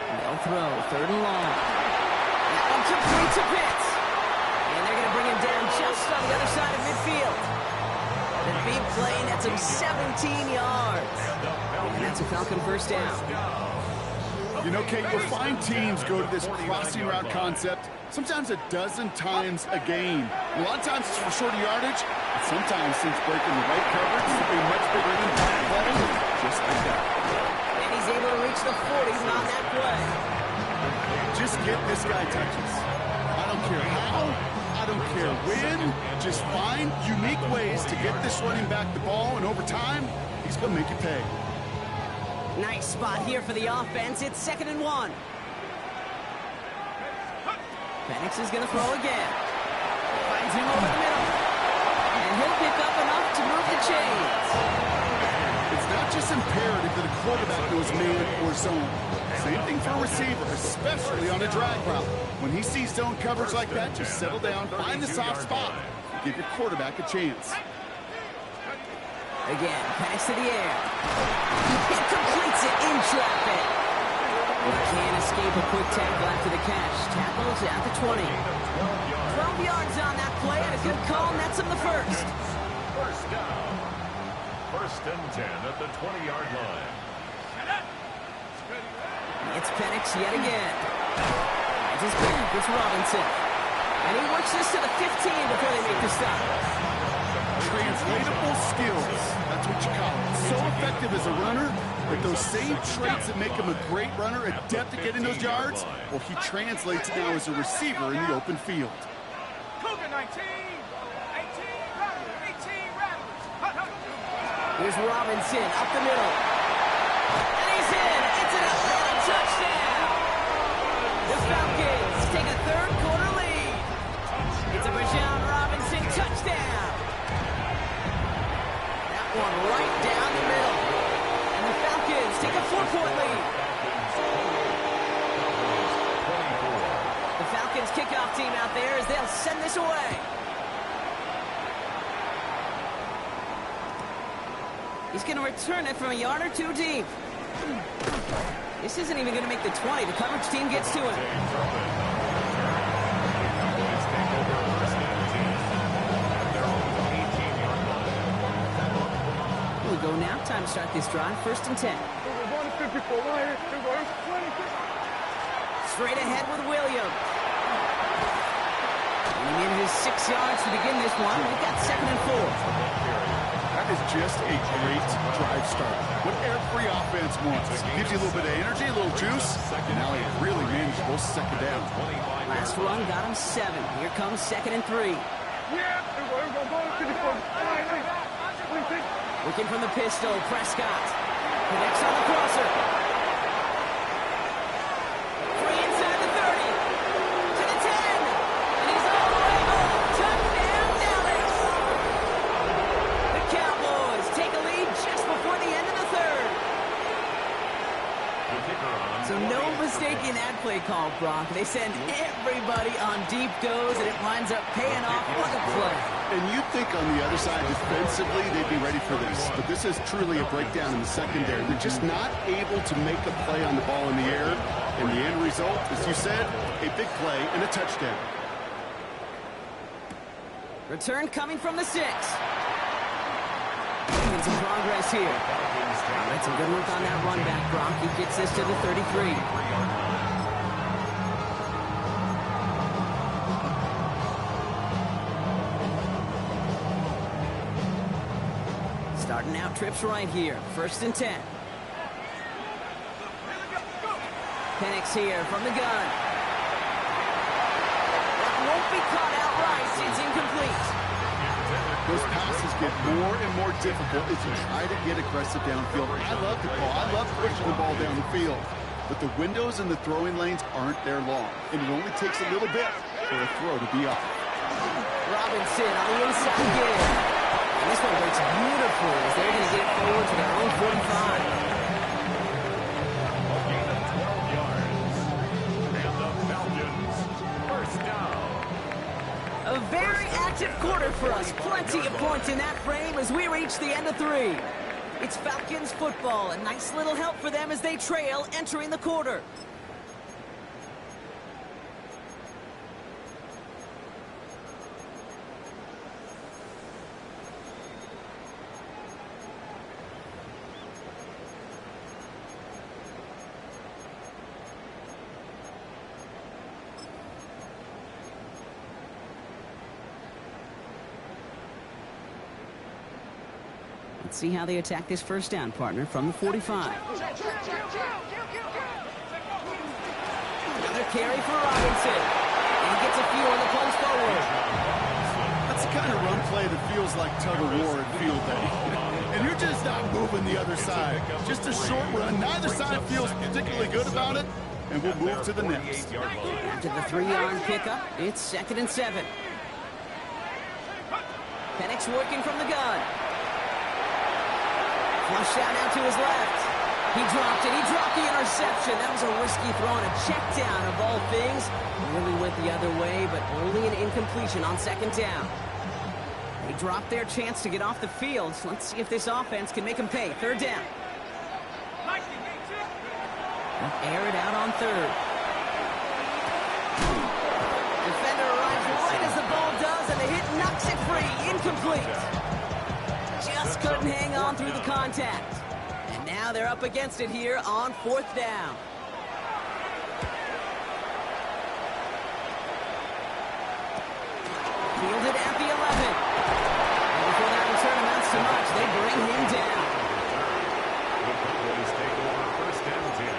They'll throw. 3rd and long. That one complete to Pitts. And they're going to bring him down just on the other side of midfield. The big play nets him 17 yards. And that's a Falcon 1st down. You know, Kate, you'll find teams go to this crossing route concept sometimes a dozen times a game. A lot of times it's for shorter yardage, but sometimes since breaking the right coverage to be much bigger impact play, just like that. And he's able to reach the 40s on that play. Just get this guy touches. I don't care how, I don't care when, just find unique ways to get this running back the ball, and over time, he's going to make you pay. Nice spot here for the offense. It's 2nd and 1. Penix is going to throw again. Finds him over the middle. And he'll pick up enough to move the chains. It's not just imperative that a quarterback knows man or zone. Same thing for a receiver, especially on a drag route. When he sees zone coverage like that, just settle down, find the soft spot, and give your quarterback a chance. Again, Penix to the air. He completes it in traffic. He can't escape a quick tackle after the catch. Tackles at the 20. 12 yards on that play, and a good call nets him the first. First down. First and 10 at the 20-yard line. It's Penix yet again. It's his back. It's Robinson. And he works this to the 15 before they make the stop. Translatable skills. That's what you call it. So effective as a runner, but those same traits that make him a great runner, adept at getting those yards, well, he translates now as a receiver in the open field. Cougar 19. 18 Rattlers. Here's Robinson up the middle. And he's in. It's an Atlanta touchdown. The Falcons take a third-quarter lead. It's a Bijan Robinson touchdown. That one right down the middle. And the Falcons take a 4-point lead. The Falcons kickoff team out there as they'll send this away. He's going to return it from a yard or two deep. This isn't even going to make the 20. The coverage team gets to it. Here we go now. Time to start this drive. First and 10. Straight ahead with Williams. And in his 6 yards to begin this one. We've got 2nd and 4. That is just a great drive start. What every offense wants. Gives you a little bit of energy, a little juice. And now a really manageable second down. Last run got him 7. Here comes 2nd and 3. Looking from the pistol, Prescott. Connects on the crosser. 3 inside the 30. To the 10. And he's all the way home. Touchdown, Dallas. The Cowboys take a lead just before the end of the third. So no mistaking that play call, Brock. They send everybody on deep goes, and it winds up paying off. What a play. And you'd think on the other side, defensively, they'd be ready for this. But this is truly a breakdown in the secondary. They're just not able to make a play on the ball in the air. And the end result, as you said, a big play and a touchdown. Return coming from the 6. Making some progress here. That's some good work on that run back, Brock. He gets this to the 33. Starting out trips right here. 1st and 10. Penix here from the gun. That won't be caught outright. It's incomplete. Those passes get more and more difficult as you try to get aggressive downfield. I love the ball. I love pushing the ball down the field. But the windows in the throwing lanes aren't there long. And it only takes a little bit for a throw to be off. Robinson on the inside again. And this one breaks beautiful as they're going to get it forward to their own 45. A gain of 12 yards. And the Falcons, first down. A very active quarter for us. Plenty of points in that frame as we reach the end of 3. It's Falcons football. A nice little help for them as they trail entering the quarter. Let's see how they attack this first down, partner, from the 45. Another carry for Robinson. And he gets a few on the punch forward. That's the kind of run play that feels like tug of war at field day. And you're just not moving the other side. Just a short run. Neither side feels particularly good about it. And we'll move to the next. After the 3-yard pickup, it's 2nd and 7. Penix working from the gun. Flush out now to his left. He dropped it. He dropped the interception. That was a risky throw and a check down of all things. Really went the other way, but only an incompletion on 2nd down. They dropped their chance to get off the field. Let's see if this offense can make them pay. Third down. Air it out on third. Defender arrives right as the ball does, and the hit knocks it free. Incomplete. Just couldn't hang on through the contact. And now they're up against it here on fourth down. Fielded at the 11. And before that return amounts to much, they bring him down. The Cowboys take over first and 10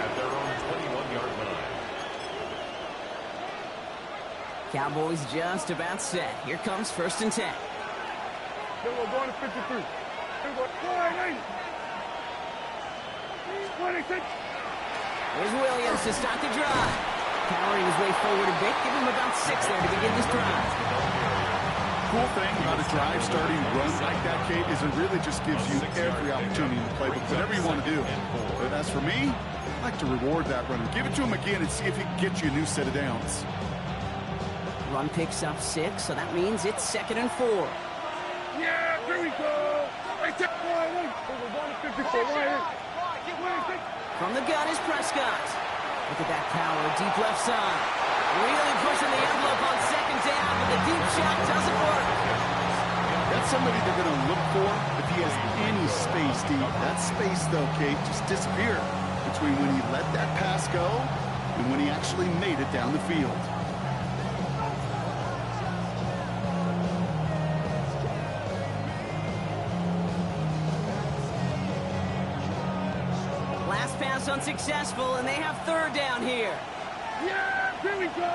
at their own 21-yard line. Cowboys just about set. Here comes first and 10. Then we're going to 53. Then we're going 26. Here's Williams to start the drive. Powering his way forward a bit. Give him about 6 there to begin this drive. Cool thing about a drive starting run like that, Kate, is it really just gives you every opportunity in the playbook, whatever you want to do. But as for me, I like to reward that runner. Give it to him again and see if he can get you a new set of downs. Run picks up 6, so that means it's 2nd and 4. Yeah, here we go. Right there. We're going to 54. From the gun is Prescott. Look at that power, deep left side. Really pushing the envelope on 2nd down, but the deep shot doesn't work. That's somebody they're going to look for if he has any space deep. That space, though, Kate, just disappeared between when he let that pass go and when he actually made it down the field. Last pass unsuccessful, and they have 3rd down here. Yeah, here we go.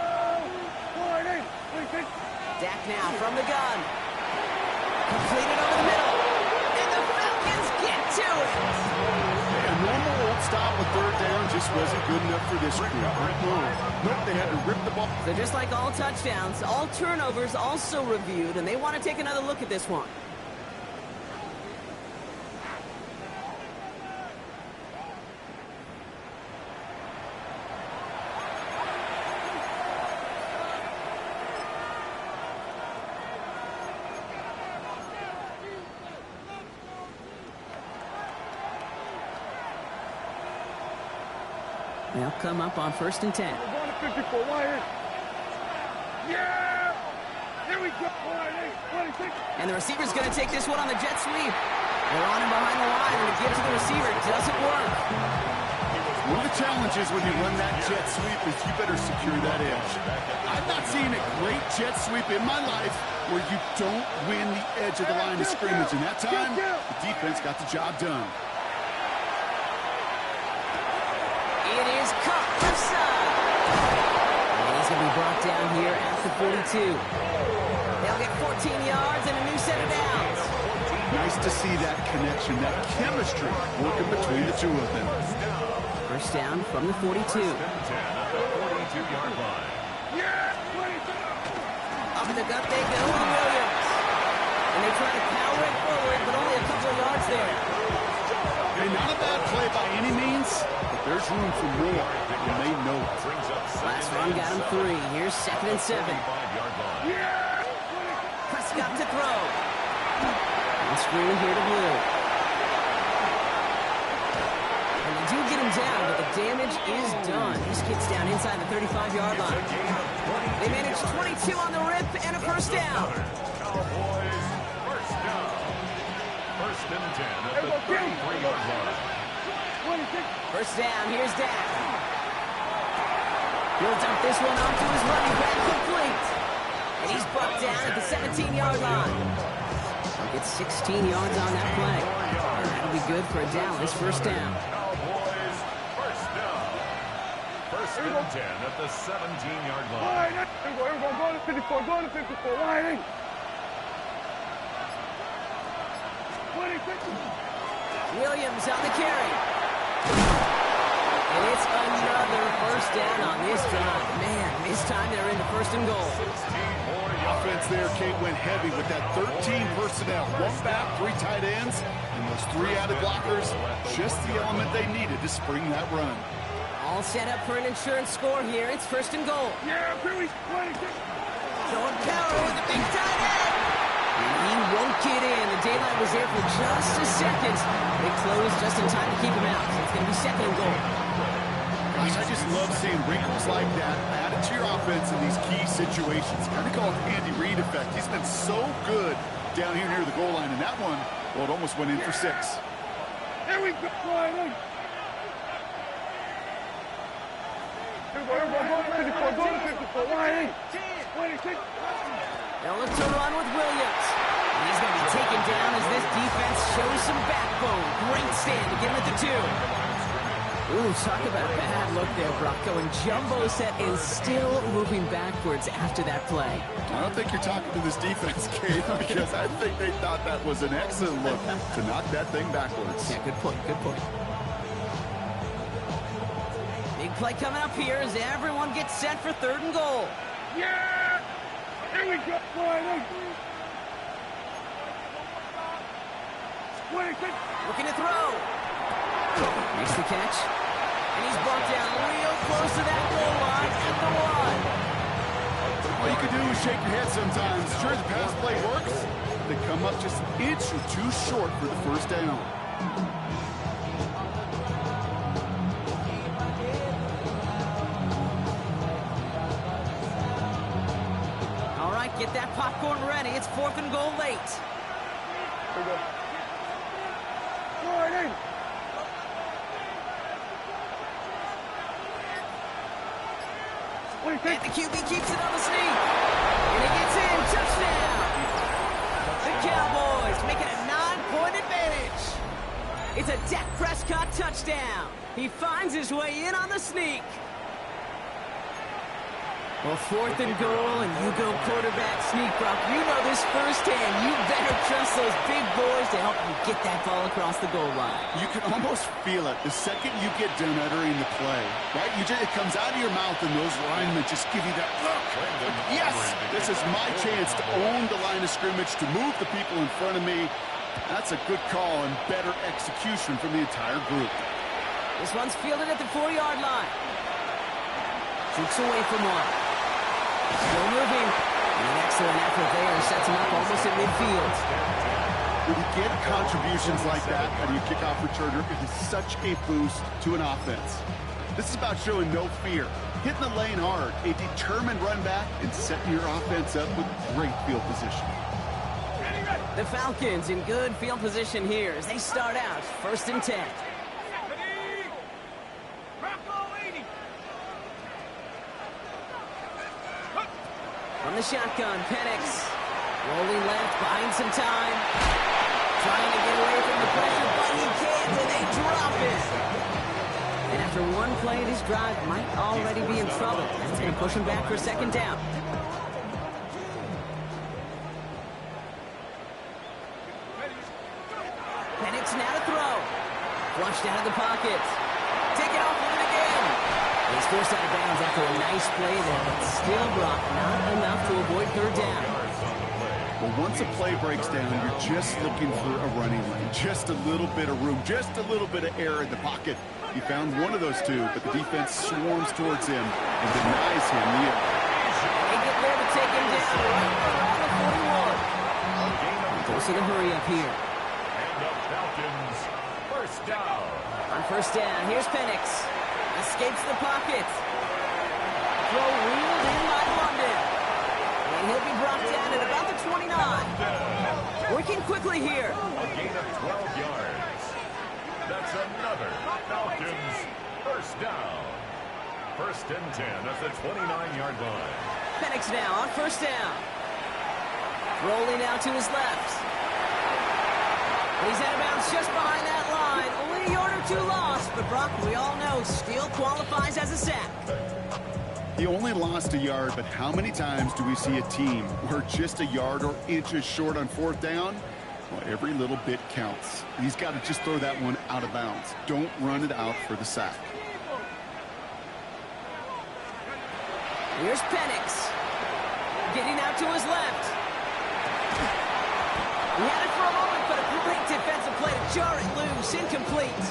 Dak now from the gun. Completed over the middle. And the Falcons get to it. A normal old stop with 3rd down just wasn't good enough for this group. Nope, they had to rip the ball. So just like all touchdowns, all turnovers also reviewed, and they want to take another look at this one. They'll come up on 1st and 10. We're going to 54. Yeah! Here we go. 26. And the receiver's going to take this one on the jet sweep. They're on him behind the line, and the give to the receiver doesn't work. One of the challenges when you run that jet sweep is you better secure that edge. I've not seen a great jet sweep in my life where you don't win the edge of the line of scrimmage. And that time, the defense got the job done. It is caught left side. And he's going to be brought down here at the 42. They'll get 14 yards and a new set of downs. Nice to see that connection, that chemistry working between the two of them. First down from the 42. 42-yard line. Up in the gut they go with Williams. And they try to power it forward, but only a couple of yards there. Hey, not a bad play by any means, but there's room for more, and they know it. Last run got him 3. Here's 2nd and 7. Prescott to throw. And screen here to Blue. And they do get him down, but the damage is done. This kid's down inside the 35-yard line. They manage 22 on the rip and a first down. Cowboys, first down. 1st and 10 at the 33-yard line. First down, here's Dak. He'll dump this one off to his running back, complete. And he's brought down at the 17-yard line. He'll get 16 yards on that play. And that'll be good for a Dallas first down. Cowboys, first down. 1st and 10 at the 17-yard line. Go to 54. Go to 54. Wide. 26. Williams on the carry. And it's another first down on this drive. Man, this time they're in the 1st and goal. The offense there, Kate, went heavy with that 13 personnel. 1 back, 3 tight ends, and those 3 added blockers. Just the element they needed to spring that run. All set up for an insurance score here. It's 1st and goal. Yeah, here we go. Showing power with a big tight end. And he won't get in. The daylight was there for just a second. They closed just in time to keep him out. So it's going to be second and goal. Gosh, I just love seeing wrinkles like that added to your offense in these key situations. Kind of call it the Andy Reid effect. He's been so good down here near the goal line. And that one, well, it almost went in for 6. Here we go. Everybody, go to 54. Line 26. They'll look to run with Williams. And he's going to be taken down as this defense shows some backbone. Great stand to get him at the 2. Ooh, talk about a bad look there, Brock. Going jumbo set and still moving backwards after that play. I don't think you're talking to this defense, Kate, because I think they thought that was an excellent look to knock that thing backwards. Yeah, good point, good point. Big play coming up here as everyone gets set for 3rd and goal. Yeah! Here we go. Line 26. Looking to throw. Makes the catch. And he's brought down real close to that goal line at the 1. All you can do is shake your head sometimes. Sure, the pass play works. They come up just an inch or 2 short for the 1st down. All right, get that popcorn ready. It's 4th and goal late. Here we go. Line 8. And the QB keeps it on the sneak. And he gets in. Touchdown. The Cowboys make it a 9-point advantage. It's a Dak Prescott touchdown. He finds his way in on the sneak. Well, 4th and goal, and you go quarterback sneak, Brock. You know this firsthand. You better trust those big boys to help you get that ball across the goal line. You can almost feel it the second you get done uttering the play, right? It comes out of your mouth, and those linemen just give you that look. Yes, this is my chance to own the line of scrimmage, to move the people in front of me. That's a good call and better execution from the entire group. This one's fielded at the 4-yard line. Shoots away from 1. Still moving. And an excellent effort there. Sets him up almost at midfield. When you get contributions like that out of your kickoff returner, it is such a boost to an offense. This is about showing no fear, hitting the lane hard, a determined run back, and setting your offense up with great field position. The Falcons in good field position here as they start out 1st and 10. From the shotgun, Penix rolling left, buying some time, trying to get away from the pressure, but he can't, and they drop it. And after one play, this drive might already be in trouble. That's going to push him back for 2nd down. Penix now to throw. Flushed out of the pocket. Take it off with it again. He's forced out of bounds after a nice play there, but still, Brock, not enough to avoid 3rd down. Well, once a play breaks down, you're just looking for a running lane, just a little bit of room, just a little bit of air in the pocket. He found one of those 2, but the defense swarms towards him and denies him the air. They get there to take him down right around the 41. Close to the hurry up here. And the Falcons, 1st down. On 1st down, here's Penix. Escapes the pocket. Throw reeled in by London. And he'll be brought down at about the 29. Working quickly here. A gain of 12 yards. That's another Falcons 1st down. 1st and 10 at the 29-yard line. Penix now on 1st down. Rolling out to his left. And he's out of bounds just behind that line. Only a yard or 2 lost, but Brock, we all know, still qualifies as a sack. He only lost a yard, but how many times do we see a team where just a yard or inches short on 4th down? Well, every little bit counts. He's got to just throw that one out of bounds. Don't run it out for the sack. Here's Penix. Getting out to his left. He had it for a moment, but a great defensive play to jar it loose. Incomplete.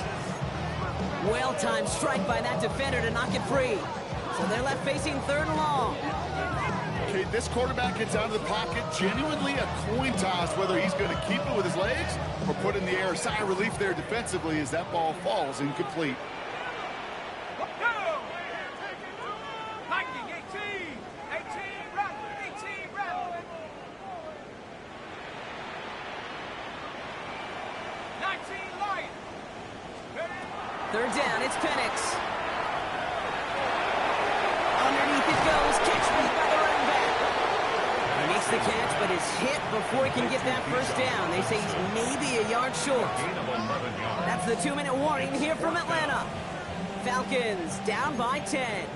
Well-timed strike by that defender to knock it free. So they're left facing 3rd and long. Kate, this quarterback gets out of the pocket, genuinely a coin toss whether he's going to keep it with his legs or put it in the air. Sigh of relief there defensively as that ball falls incomplete. Third down, it's Penix. Underneath it goes, catch made by the running back. He makes the catch, but is hit before he can get that first down. They say he's maybe a yard short. That's the 2-minute warning here from Atlanta. Falcons down by 10.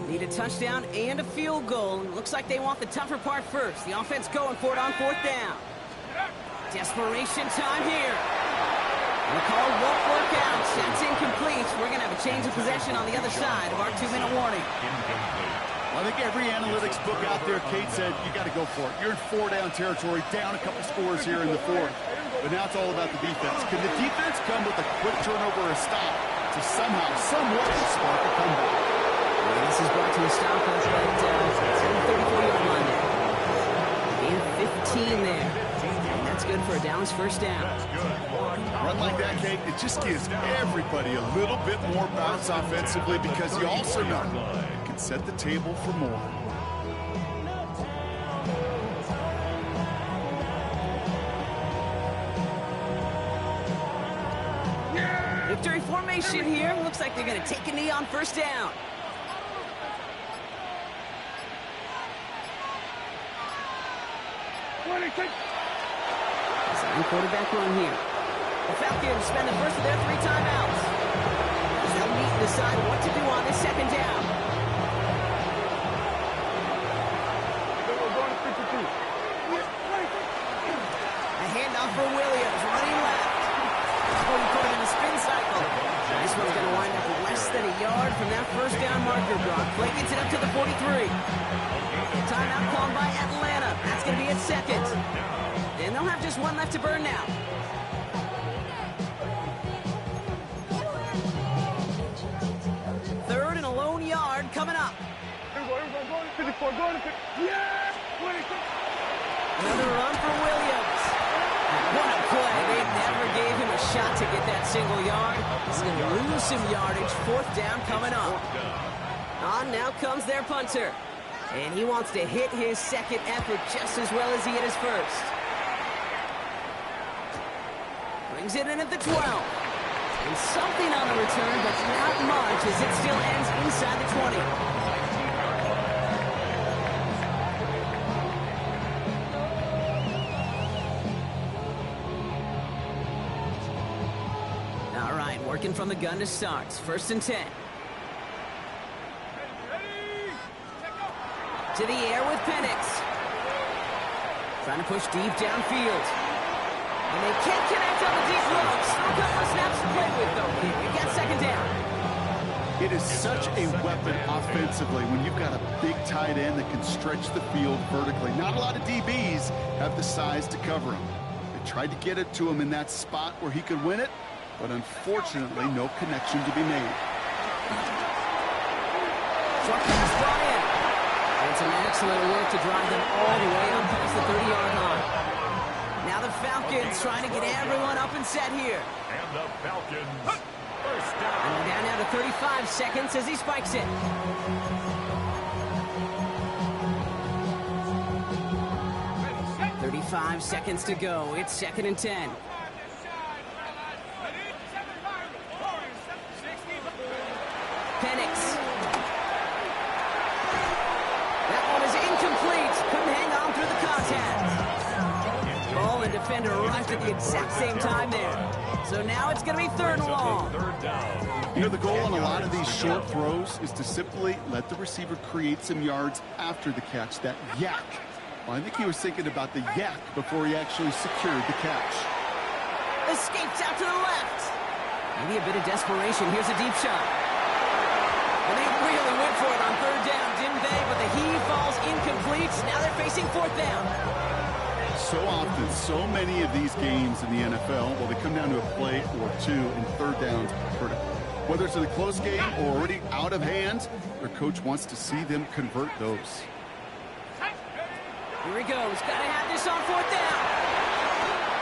Need a touchdown and a field goal. Looks like they want the tougher part first. The offense going for it on fourth down. Desperation time here. The call won't work out. That's incomplete. We're going to have a change of possession on the other side of our 2-minute warning. I think every analytics book out there, Kate, said you got to go for it. You're in 4-down territory, down a couple scores here in the fourth. But now it's all about the defense. Can the defense come with a quick turnover or a stop to somehow, somewhat spark a comeback? Well, this is brought to a stop at the 34-yard line there. Gain of 15 there. And that's good for a Dallas first down. Run like that, Kate, it just gives everybody a little bit more bounce offensively because you also know you can set the table for more. Victory formation here. Looks like they're going to take a knee on first down. Second quarterback run here. The Falcons spend the first of their 3 timeouts. They'll meet and decide what to do on this second down. A handoff for Williams, running left. Oh, he put him in a spin cycle. This one's going to wind up less than a yard from that first down marker. Brock Clay gets it up to the 43. Timeout called by Atlanta. That's going to be its second. And they'll have just one left to burn now. Third and a lone yard coming up. Another run for Williams. What a play. They never gave him a shot to get that single yard. He's going to lose some yardage. Fourth down coming up. On now comes their punter. And he wants to hit his second effort just as well as he hit his first. Brings it in at the 12. And something on the return, but not much as it still ends inside the 20. All right, working from the gun to start. First and 10. To the air with Penix. Trying to push deep downfield. And they can't connect on the deep look. Still a couple of snaps to play with, though. You got second down. It is such a weapon offensively when you've got a big tight end that can stretch the field vertically. Not a lot of DBs have the size to cover him. They tried to get it to him in that spot where he could win it, but unfortunately, no connection to be made. Short pass brought in. And some excellent work to drive them all the way up past the 30-yard line. Now the Falcons trying to get everyone up and set here. And the Falcons first down. And we're down now to 35 seconds as he spikes it. "35 seconds to go. It's second and 10. Penix. That one is incomplete. Couldn't hang on through the contact. Ball and defender arrived at the exact same time there. So now it's going to be third and long. You know, the goal on a lot of these short throws is to simply let the receiver create some yards after the catch, that yak. Well, I think he was thinking about the yak before he actually secured the catch. Escapes out to the left. Maybe a bit of desperation. Here's a deep shot. And they really went for it on third down, didn't they? But the heave falls incomplete. Now they're facing fourth down. So often, so many of these games in the NFL, well, they come down to a play or two in third downs critical. Whether it's in a close game or already out of hand, their coach wants to see them convert those. Here he goes. Got to have this on fourth down.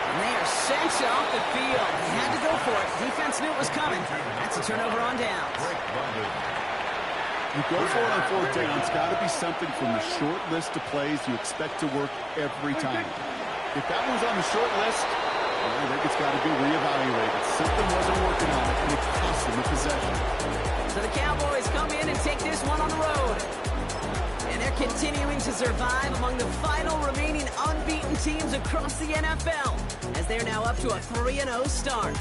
And they are sent off the field. He had to go for it. Defense knew it was coming. That's a turnover on downs. You go for it on fourth down. It's got to be something from the short list of plays you expect to work every time. If that was on the short list, I think it's got to be reevaluated. Something wasn't working on it, and it cost them the possession. So the Cowboys come in and take this one on the road. And they're continuing to survive among the final remaining unbeaten teams across the NFL, as they're now up to a 3-0 start.